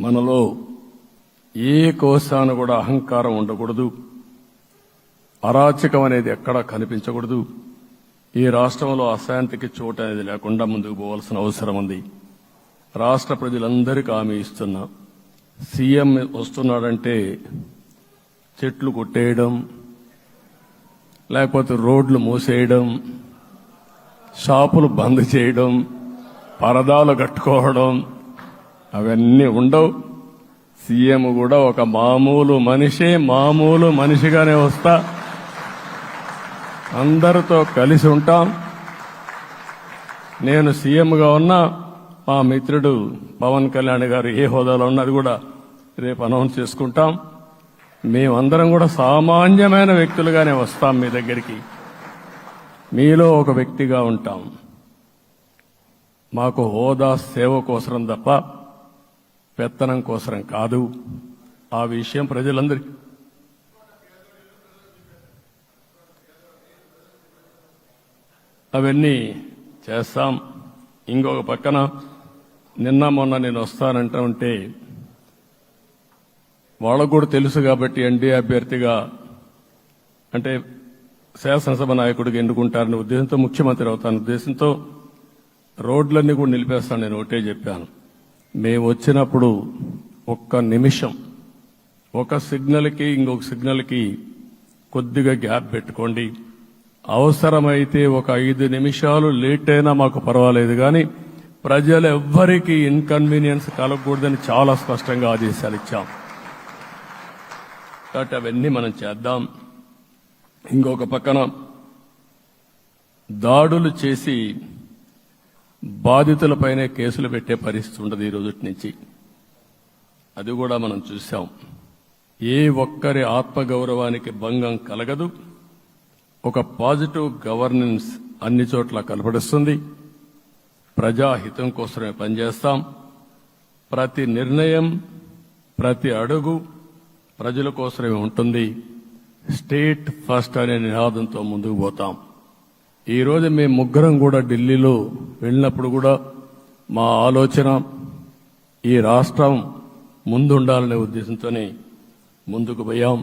మనలో ఏ కోశాన కూడా అహంకారం ఉండకూడదు, అరాచకం అనేది ఎక్కడా కనిపించకూడదు. ఈ రాష్ట్రంలో అశాంతికి చోటు అనేది లేకుండా ముందుకు పోవాల్సిన అవసరం ఉంది. రాష్ట్ర ప్రజలందరికీ హామీ ఇస్తున్నా, సీఎం వస్తున్నాడంటే చెట్లు కొట్టేయడం, లేకపోతే రోడ్లు మూసేయడం, షాపులు బంద్ చేయడం, పరదాలు కట్టుకోవడం అవన్నీ ఉండవు. సీఎం కూడా ఒక మామూలు మనిషిగానే వస్తా, అందరితో కలిసి ఉంటాం. నేను సీఎంగా ఉన్నా మా మిత్రుడు పవన్ కళ్యాణ్ గారు ఏ హోదాలో ఉన్నది కూడా రేపు అనౌన్స్ చేసుకుంటాం. మేమందరం కూడా సామాన్యమైన వ్యక్తులుగానే వస్తాం మీ దగ్గరికి, మీలో ఒక వ్యక్తిగా ఉంటాం. మాకు హోదా సేవ కోసరం తప్ప పెత్తనం కోసరం కాదు. ఆ విషయం ప్రజలందరికీ అవన్నీ చేస్తాం. ఇంకొక పక్కన నిన్న మొన్న నేను వస్తానంటా ఉంటే వాళ్ళకు కూడా తెలుసు కాబట్టి ఎన్డీఏ అభ్యర్థిగా అంటే శాసనసభ నాయకుడిగా ఎన్నుకుంటారనే ఉద్దేశంతో, ముఖ్యమంత్రి అవుతాను ఉద్దేశంతో రోడ్లన్నీ కూడా నిలిపేస్తాను. నేను ఒకటే చెప్పాను, మేము వచ్చినప్పుడు ఒక్క నిమిషం ఒక సిగ్నల్కి ఇంకొక సిగ్నల్కి కొద్దిగా గ్యాప్ పెట్టుకోండి. అవసరమైతే ఒక 5 నిమిషాలు లేట్ అయినా మాకు పర్వాలేదు, కానీ ప్రజలు ఎవ్వరికీ ఇన్కన్వీనియన్స్ కలగకూడదని చాలా స్పష్టంగా ఆదేశాలు ఇచ్చాం. కాబట్టి అవన్నీ మనం చేద్దాం. ఇంకొక పక్కన దాడులు చేసి బాధితులపైనే కేసులు పెట్టే పరిస్థితి ఉండదు ఈ రోజు నుంచి. అది కూడా మనం చూశాం. ఏ ఒక్కరి ఆత్మగౌరవానికి భంగం కలగదు. ఒక పాజిటివ్ గవర్నెన్స్ అన్ని చోట్ల కనపడుస్తుంది. ప్రజాహితం కోసమే పనిచేస్తాం. ప్రతి నిర్ణయం, ప్రతి అడుగు ప్రజల కోసమే ఉంటుంది. స్టేట్ ఫస్ట్ అనే నినాదంతో ముందుకు పోతాం. ఈ రోజు మేము ముగ్గురం కూడా ఢిల్లీలో వెళ్ళినప్పుడు కూడా మా ఆలోచన ఈ రాష్ట్రం ముందుండాలనే ఉద్దేశంతోనే ముందుకు పోయాం.